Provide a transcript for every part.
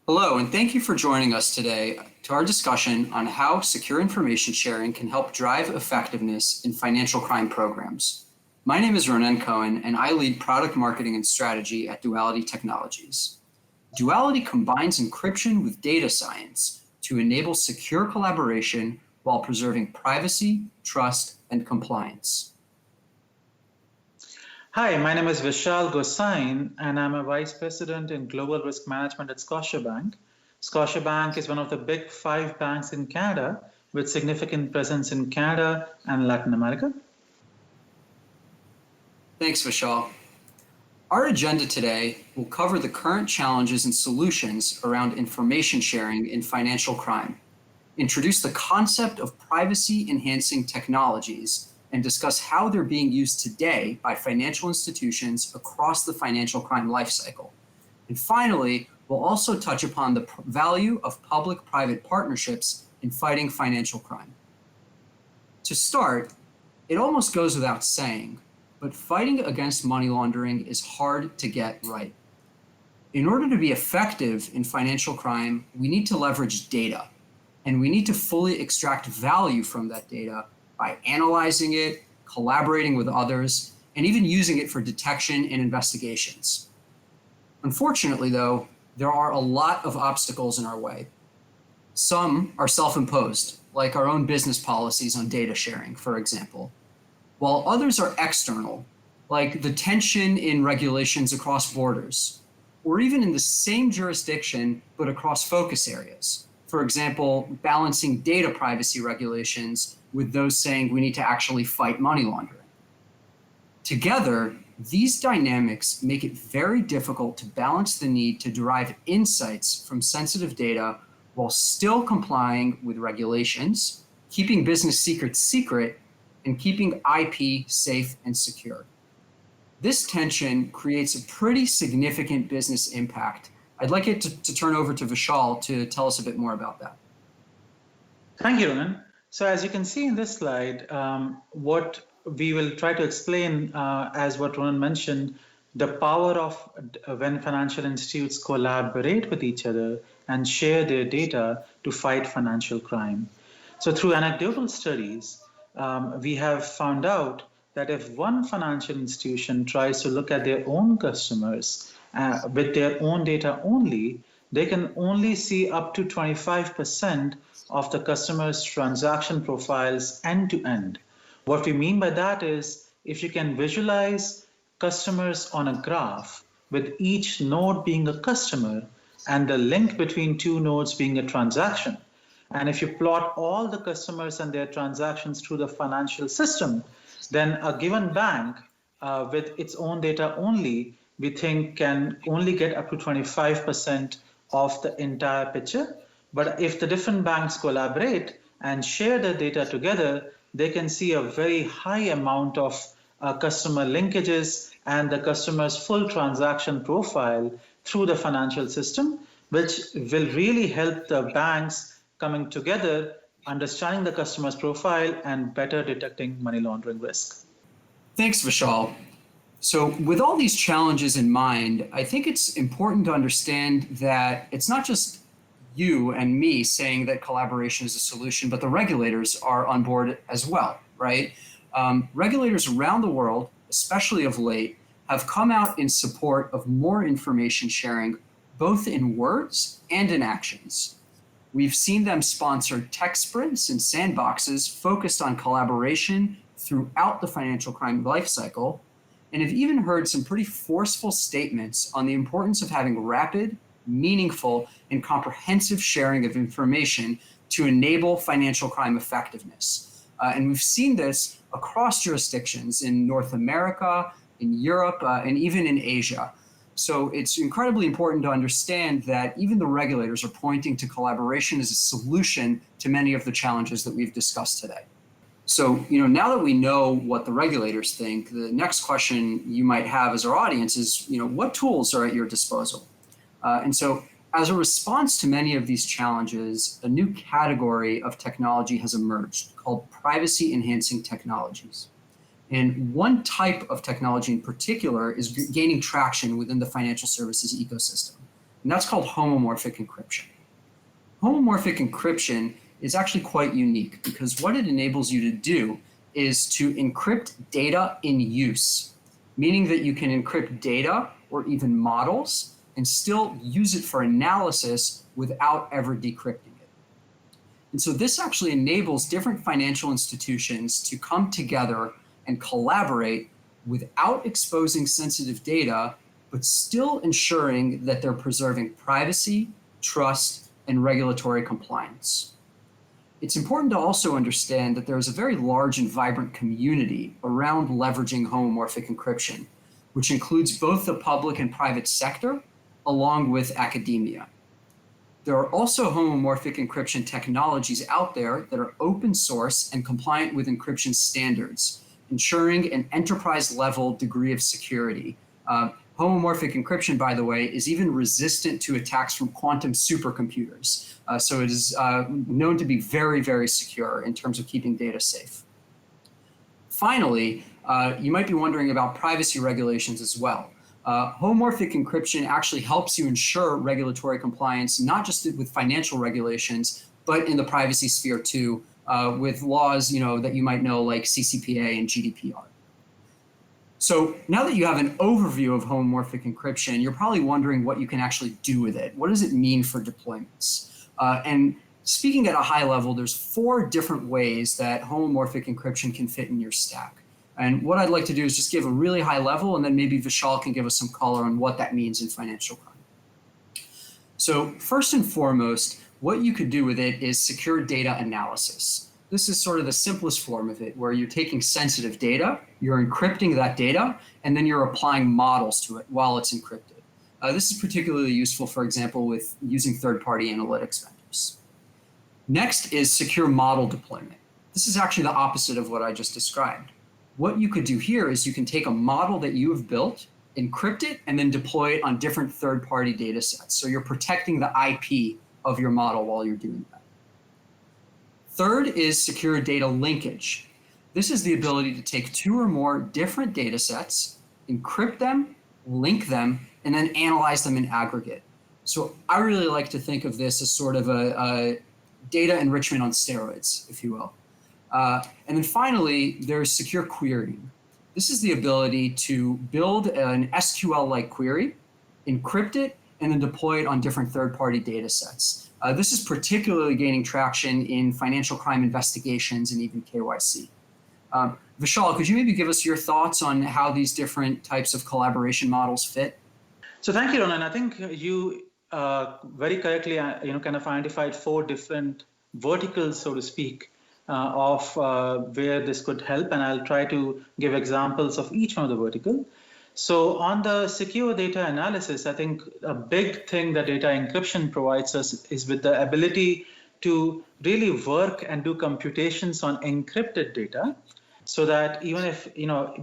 Hello, and thank you for joining us today to our discussion on how secure information sharing can help drive effectiveness in financial crime programs. My name is Ronen Cohen, and I lead product marketing and strategy at Duality Technologies. Duality combines encryption with data science to enable secure collaboration while preserving privacy, trust, and compliance. Hi, my name is Vishal Gossain, and I'm a Vice President in Global Risk Management at Scotiabank. Scotiabank is one of the big 5 banks in Canada with significant presence in Canada and Latin America. Thanks, Vishal. Our agenda today will cover the current challenges and solutions around information sharing in financial crime, introduce the concept of privacy-enhancing technologies, and discuss how they're being used today by financial institutions across the financial crime lifecycle. And finally, we'll also touch upon the value of public-private partnerships in fighting financial crime. To start, it almost goes without saying, but fighting against money laundering is hard to get right. In order to be effective in financial crime, we need to leverage data, and we need to fully extract value from that data by analyzing it, collaborating with others, and even using it for detection and investigations. Unfortunately, though, there are a lot of obstacles in our way. Some are self-imposed, like our own business policies on data sharing, for example, while others are external, like the tension in regulations across borders, or even in the same jurisdiction but across focus areas. For example, balancing data privacy regulations with those saying we need to actually fight money laundering. Together, these dynamics make it very difficult to balance the need to derive insights from sensitive data while still complying with regulations, keeping business secrets secret, and keeping IP safe and secure. This tension creates a pretty significant business impact. I'd like it to turn over to Vishal to tell us a bit more about that. Thank you, Ronen. So as you can see in this slide, what we will try to explain, as what Ronen mentioned, the power of when financial institutes collaborate with each other and share their data to fight financial crime. So through anecdotal studies, we have found out that if one financial institution tries to look at their own customers with their own data only, they can only see up to 25% of the customer's transaction profiles end to end. What we mean by that is if you can visualize customers on a graph with each node being a customer and the link between 2 nodes being a transaction, and if you plot all the customers and their transactions through the financial system, then a given bank with its own data only, we think can only get up to 25% of the entire picture. But if the different banks collaborate and share their data together, they can see a very high amount of customer linkages and the customer's full transaction profile through the financial system, which will really help the banks coming together, understanding the customer's profile and better detecting money laundering risk. Thanks, Vishal. So with all these challenges in mind, I think it's important to understand that it's not just you and me saying that collaboration is a solution, but the regulators are on board as well, right? Regulators around the world, especially of late, have come out in support of more information sharing, both in words and in actions. We've seen them sponsor tech sprints and sandboxes focused on collaboration throughout the financial crime lifecycle, and have even heard some pretty forceful statements on the importance of having rapid, meaningful, and comprehensive sharing of information to enable financial crime effectiveness. And we've seen this across jurisdictions in North America, in Europe, and even in Asia. So it's incredibly important to understand that even the regulators are pointing to collaboration as a solution to many of the challenges that we've discussed today. So, now that we know what the regulators think, the next question you might have as our audience is, what tools are at your disposal? And so as a response to many of these challenges, a new category of technology has emerged called privacy-enhancing technologies. And one type of technology in particular is gaining traction within the financial services ecosystem. and that's called homomorphic encryption. Homomorphic encryption is actually quite unique because what it enables you to do is to encrypt data in use, meaning that you can encrypt data or even models and still use it for analysis without ever decrypting it. And so this actually enables different financial institutions to come together and collaborate without exposing sensitive data, but still ensuring that they're preserving privacy, trust, and regulatory compliance. It's important to also understand that there is a very large and vibrant community around leveraging homomorphic encryption, which includes both the public and private sector, along with academia. There are also homomorphic encryption technologies out there that are open source and compliant with encryption standards, ensuring an enterprise-level degree of security. Homomorphic encryption, by the way, is even resistant to attacks from quantum supercomputers. So it is known to be very, very secure in terms of keeping data safe. Finally, you might be wondering about privacy regulations as well. Homomorphic encryption actually helps you ensure regulatory compliance, not just with financial regulations, but in the privacy sphere too, with laws that you might know like CCPA and GDPR. So now that you have an overview of homomorphic encryption, you're probably wondering what you can actually do with it. What does it mean for deployments? And speaking at a high level, there's 4 different ways that homomorphic encryption can fit in your stack. And what I'd like to do is just give a really high level, and then maybe Vishal can give us some color on what that means in financial crime. So first and foremost, what you could do with it is secure data analysis. This is sort of the simplest form of it, where you're taking sensitive data, you're encrypting that data, and then you're applying models to it while it's encrypted. This is particularly useful, for example, with using third-party analytics vendors. Next is secure model deployment. This is actually the opposite of what I just described. What you could do here is you can take a model that you have built, encrypt it, and then deploy it on different third-party data sets. So you're protecting the IP of your model while you're doing that. Third is secure data linkage. This is the ability to take 2 or more different data sets, encrypt them, link them, and then analyze them in aggregate. So I really like to think of this as sort of a data enrichment on steroids, if you will. And then finally, there's secure querying. This is the ability to build an SQL-like query, encrypt it, and then deploy it on different third-party data sets. This is particularly gaining traction in financial crime investigations and even KYC. Vishal, could you maybe give us your thoughts on how these different types of collaboration models fit? So thank you, Ronen. I think you very correctly kind of identified 4 different verticals, so to speak, of where this could help, and I'll try to give examples of each one of the vertical. So on the secure data analysis, I think a big thing that data encryption provides us is with the ability to really work and do computations on encrypted data, so that even if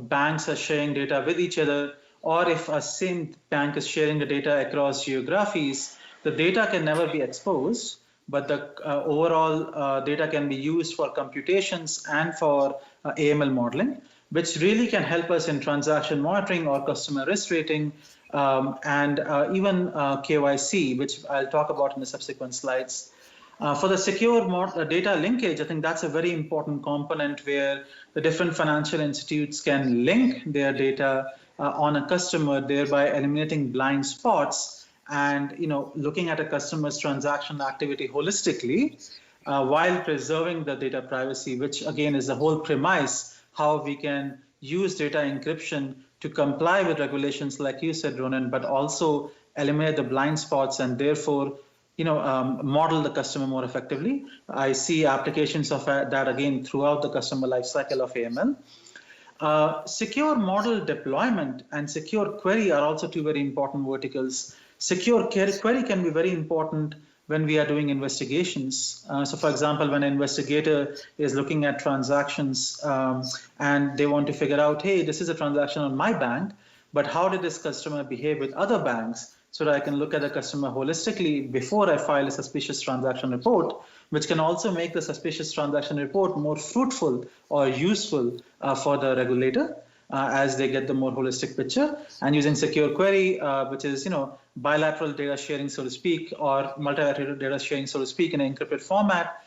banks are sharing data with each other, or if a same bank is sharing the data across geographies, the data can never be exposed, but the overall data can be used for computations and for AML modeling, which really can help us in transaction monitoring or customer risk rating, and even KYC, which I'll talk about in the subsequent slides. For the secure data linkage, I think that's a very important component where the different financial institutes can link their data on a customer, thereby eliminating blind spots and looking at a customer's transaction activity holistically, while preserving the data privacy, which again is the whole premise how we can use data encryption to comply with regulations, like you said, Ronen, but also eliminate the blind spots and therefore, model the customer more effectively. I see applications of that again throughout the customer lifecycle of AML. Secure model deployment and secure query are also 2 very important verticals. Secure query can be very important when we are doing investigations. So for example, when an investigator is looking at transactions and they want to figure out, hey, this is a transaction on my bank, but how did this customer behave with other banks? So that I can look at the customer holistically before I file a suspicious transaction report, which can also make the suspicious transaction report more fruitful or useful for the regulator as they get the more holistic picture. And using secure query, which is bilateral data sharing, so to speak, or multilateral data sharing, so to speak, in an encrypted format,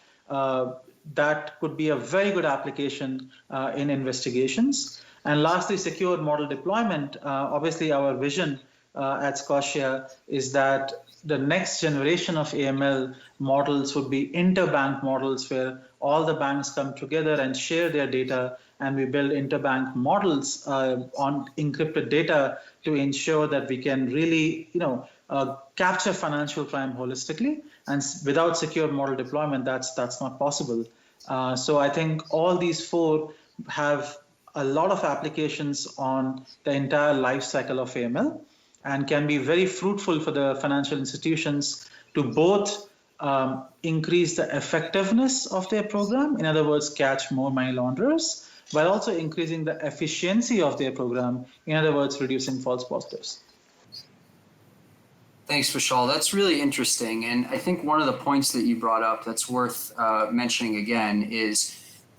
that could be a very good application in investigations. And lastly, secure model deployment. Obviously, our vision at Scotia is that the next generation of AML models would be interbank models where all the banks come together and share their data, and we build interbank models on encrypted data to ensure that we can really, capture financial crime holistically. And without secure model deployment, that's not possible. So I think all these four have a lot of applications on the entire life cycle of AML and can be very fruitful for the financial institutions to both increase the effectiveness of their program, in other words, catch more money launderers, while also increasing the efficiency of their program, in other words, reducing false positives. Thanks, Vishal. That's really interesting. And I think one of the points that you brought up that's worth mentioning again is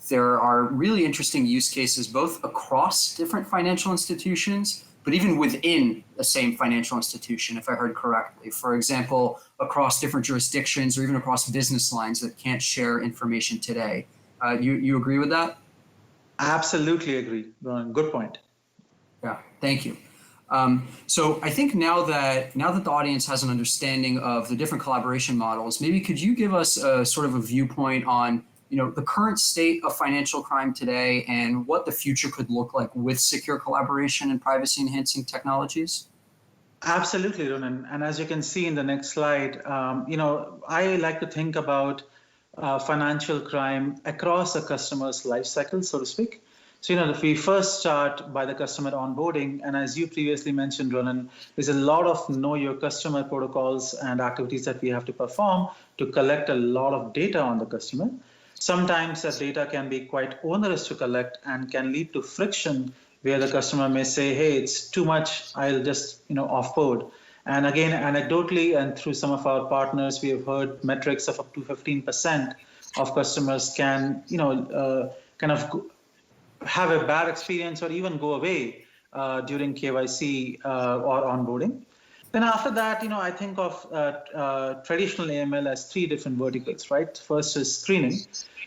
there are really interesting use cases both across different financial institutions, but even within the same financial institution, if I heard correctly. For example, across different jurisdictions or even across business lines that can't share information today. You agree with that? Absolutely agree, Ronen. Good point. Yeah, thank you. So I think now that the audience has an understanding of the different collaboration models, maybe could you give us a sort of a viewpoint on the current state of financial crime today and what the future could look like with secure collaboration and privacy enhancing technologies? Absolutely, Ronen. And as you can see in the next slide, I like to think about financial crime across a customer's life cycle, so to speak. So, if we first start by the customer onboarding, and as you previously mentioned, Ronen, there's a lot of know your customer protocols and activities that we have to perform to collect a lot of data on the customer. Sometimes that data can be quite onerous to collect and can lead to friction where the customer may say, hey, it's too much, I'll just, offboard. And again, anecdotally and through some of our partners, we have heard metrics of up to 15% of customers can, kind of have a bad experience or even go away during KYC or onboarding. Then after that, I think of traditional AML as three different verticals, right? First is screening,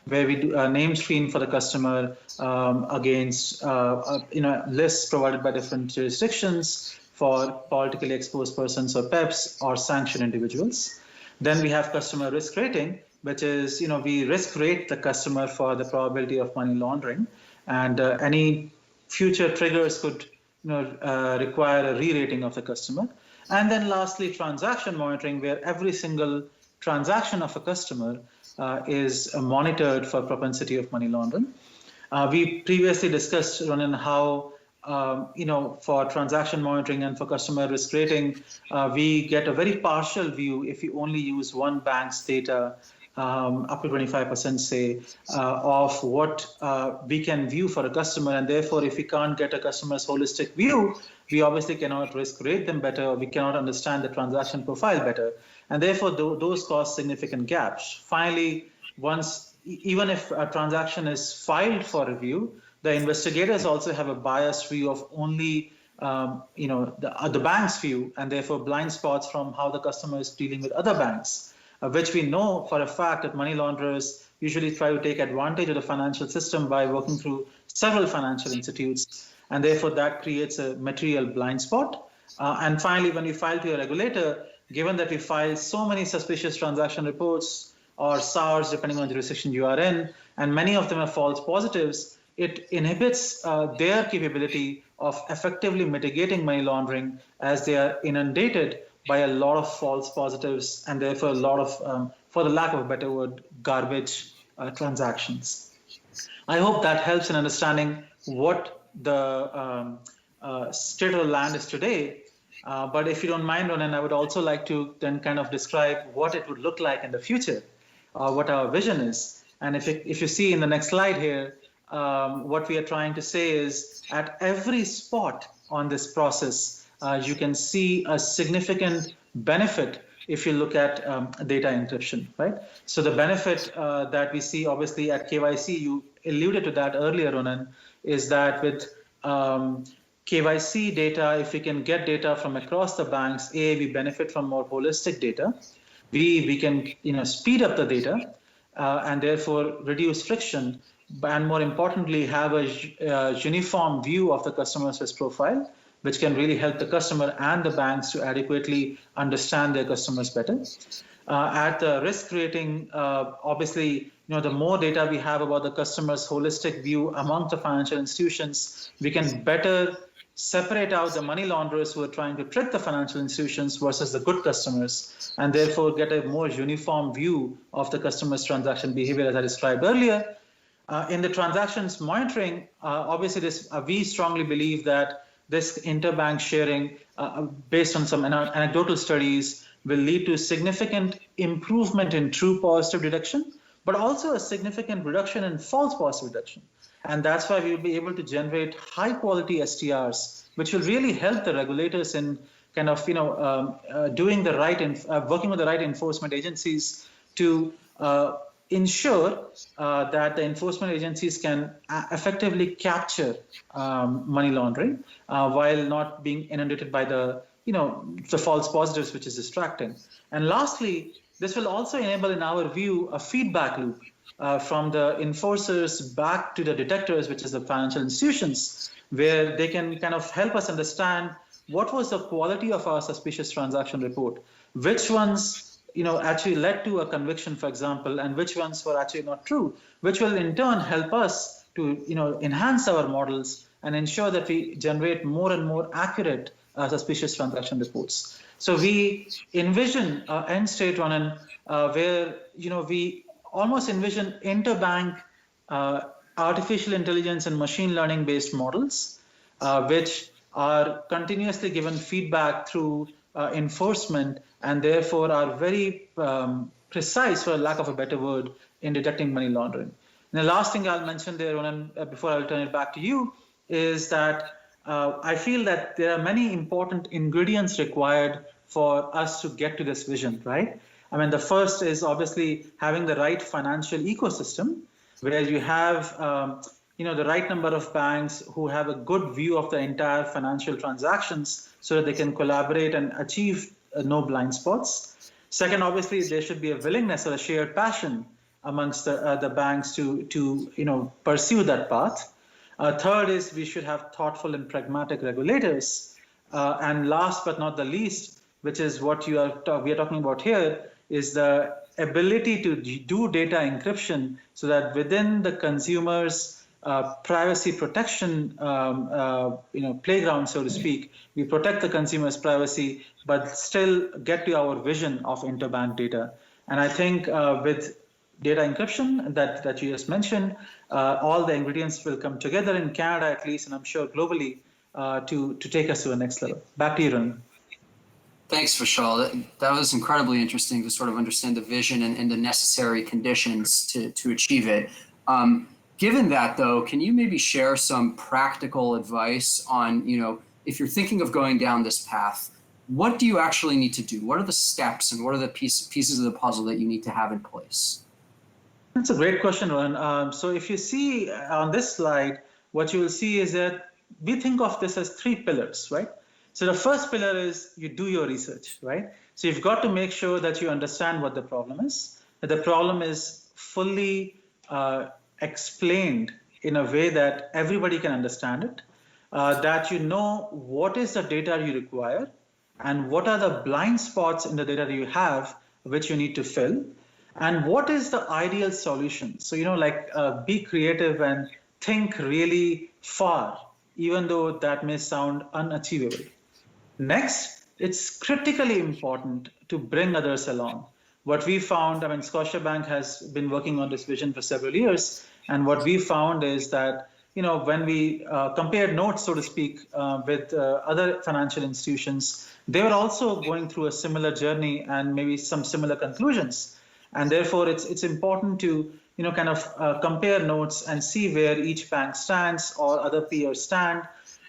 where we do a name screen for the customer against lists provided by different jurisdictions for politically exposed persons or PEPs or sanctioned individuals. Then we have customer risk rating, which is, we risk rate the customer for the probability of money laundering, and any future triggers could require a re-rating of the customer. And then lastly, transaction monitoring, where every single transaction of a customer is monitored for propensity of money laundering. We previously discussed, Ronen, how for transaction monitoring and for customer risk rating, we get a very partial view if you only use one bank's data, up to 25%, say, of what we can view for a customer. And therefore, if we can't get a customer's holistic view, we obviously cannot risk rate them better, or we cannot understand the transaction profile better. And therefore, those cause significant gaps. Finally, even if a transaction is filed for review, the investigators also have a biased view of only the bank's view, and therefore blind spots from how the customer is dealing with other banks, which we know for a fact that money launderers usually try to take advantage of the financial system by working through several financial institutes, and therefore that creates a material blind spot. And finally, when we file to a regulator, given that we file so many suspicious transaction reports or SARs, depending on the jurisdiction you are in, and many of them are false positives, it inhibits their capability of effectively mitigating money laundering as they are inundated by a lot of false positives and therefore a lot of, for the lack of a better word, garbage transactions. I hope that helps in understanding what the state of the land is today. But if you don't mind, Ronen, I would also like to then kind of describe what it would look like in the future, what our vision is. And if you see in the next slide here, what we are trying to say is at every spot on this process, you can see a significant benefit if you look at data encryption, right? So the benefit that we see obviously at KYC, you alluded to that earlier, Ronen, is that with KYC data, if we can get data from across the banks, we benefit from more holistic data. We can speed up the data and therefore reduce friction, and more importantly, have a uniform view of the customer's risk profile, which can really help the customer and the banks to adequately understand their customers better. At the risk rating, obviously, the more data we have about the customer's holistic view among the financial institutions, we can better separate out the money launderers who are trying to trick the financial institutions versus the good customers, and therefore get a more uniform view of the customer's transaction behavior, as I described earlier. In the transactions monitoring, obviously, we strongly believe that this interbank sharing, based on some anecdotal studies, will lead to significant improvement in true positive detection, but also a significant reduction in false positive detection. And that's why we will be able to generate high quality STRs, which will really help the regulators in kind of, doing the right, working with the right enforcement agencies to ensure that the enforcement agencies can effectively capture money laundering while not being inundated by the false positives, which is distracting. And lastly, this will also enable, in our view, a feedback loop from the enforcers back to the detectors, which is the financial institutions, where they can kind of help us understand what was the quality of our suspicious transaction report, which ones actually led to a conviction, for example, and which ones were actually not true, which will in turn help us to enhance our models and ensure that we generate more and more accurate suspicious transaction reports. So we envision end state, Ronen, where we almost envision interbank artificial intelligence and machine learning based models, which are continuously given feedback through enforcement, and therefore are very precise, for lack of a better word, in detecting money laundering. And the last thing I'll mention there, Ronen, before I'll turn it back to you, is that I feel that there are many important ingredients required for us to get to this vision, right? I mean, the first is obviously having the right financial ecosystem, where you have the right number of banks who have a good view of the entire financial transactions so that they can collaborate and achieve no blind spots. Second, obviously, there should be a willingness or a shared passion amongst the banks to pursue that path. Third is we should have thoughtful and pragmatic regulators. And last but not the least, which is what we are talking about here, is the ability to do data encryption so that within the consumer's privacy protection playground, so to speak, we protect the consumer's privacy, but still get to our vision of interbank data. And I think with data encryption that you just mentioned, all the ingredients will come together in Canada, at least, and I'm sure globally, to take us to the next level. Back to you, Ronen. Thanks, Vishal. That was incredibly interesting to sort of understand the vision and the necessary conditions to achieve it. Given that, though, can you maybe share some practical advice on, if you're thinking of going down this path, what do you actually need to do? What are the steps and what are the pieces of the puzzle that you need to have in place? That's a great question, Ronen. So if you see on this slide, what you will see is that we think of this as three pillars, right? So the first pillar is you do your research, right? So you've got to make sure that you understand what the problem is, that the problem is fully explained in a way that everybody can understand it, that you know what is the data you require and what are the blind spots in the data that you have which you need to fill, and what is the ideal solution. So, be creative and think really far, even though that may sound unachievable. Next, it's critically important to bring others along. What we found, Scotiabank has been working on this vision for several years, and what we found is that, when we compared notes, so to speak, with other financial institutions, they were also going through a similar journey and maybe some similar conclusions. And therefore, it's important to, compare notes and see where each bank stands or other peers stand.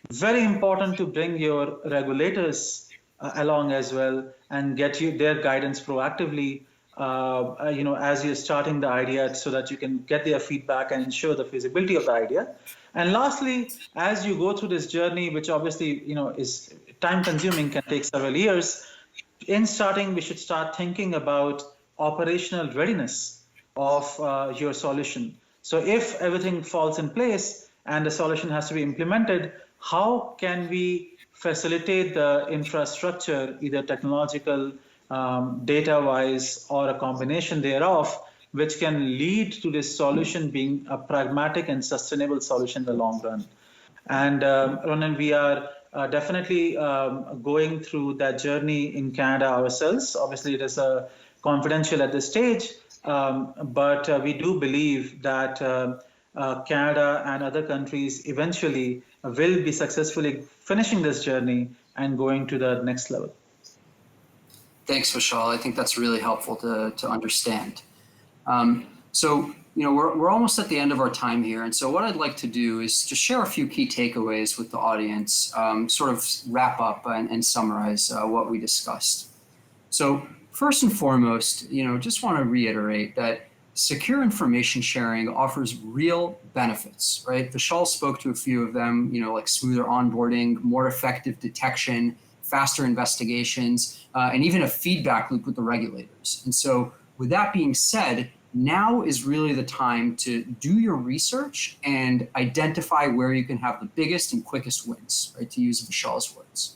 Very important to bring your regulators along as well and get you their guidance proactively as you're starting the idea so that you can get their feedback and ensure the feasibility of the idea. And lastly, as you go through this journey, which obviously, is time consuming, can take several years, in starting, we should start thinking about operational readiness of your solution. So if everything falls in place and the solution has to be implemented, how can we facilitate the infrastructure, either technological, data-wise, or a combination thereof, which can lead to this solution being a pragmatic and sustainable solution in the long run. And Ronen, we are definitely going through that journey in Canada ourselves. Obviously, it is confidential at this stage, but we do believe that Canada and other countries eventually will be successfully finishing this journey and going to the next level. Thanks, Vishal. I think that's really helpful to understand. So, we're almost at the end of our time here. And so what I'd like to do is just share a few key takeaways with the audience, sort of wrap up and summarize what we discussed. So first and foremost, just want to reiterate that secure information sharing offers real benefits, right? Vishal spoke to a few of them, like smoother onboarding, more effective detection, faster investigations, and even a feedback loop with the regulators. And so with that being said, now is really the time to do your research and identify where you can have the biggest and quickest wins, right, to use Vishal's words.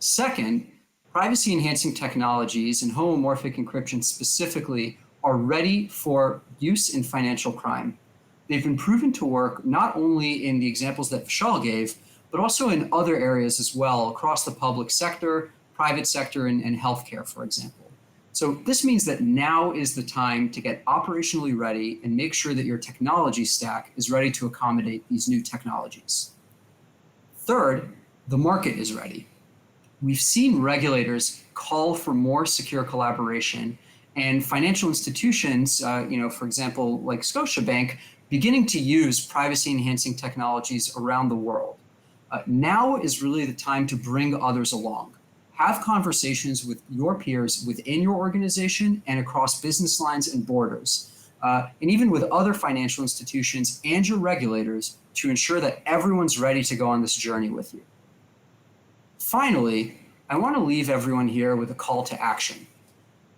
Second, privacy enhancing technologies and homomorphic encryption specifically are ready for use in financial crime. They've been proven to work not only in the examples that Vishal gave, but also in other areas as well across the public sector, private sector, and healthcare, for example. So this means that now is the time to get operationally ready and make sure that your technology stack is ready to accommodate these new technologies. Third, the market is ready. We've seen regulators call for more secure collaboration and financial institutions, for example, like Scotiabank, beginning to use privacy enhancing technologies around the world. Now is really the time to bring others along. Have conversations with your peers within your organization and across business lines and borders, and even with other financial institutions and your regulators to ensure that everyone's ready to go on this journey with you. Finally, I want to leave everyone here with a call to action.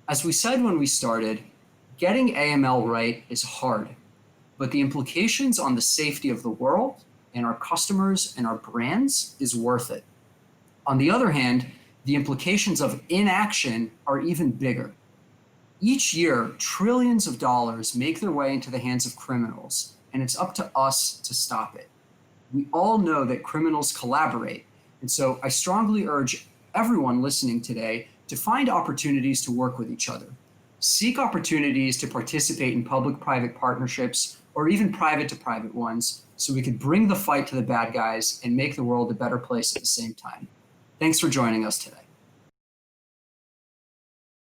As we said when we started, getting AML right is hard, but the implications on the safety of the world and our customers and our brands is worth it. On the other hand, the implications of inaction are even bigger. Each year, trillions of dollars make their way into the hands of criminals, and it's up to us to stop it. We all know that criminals collaborate, and so I strongly urge everyone listening today to find opportunities to work with each other. Seek opportunities to participate in public-private partnerships or even private-to-private ones so we can bring the fight to the bad guys and make the world a better place at the same time. Thanks for joining us today.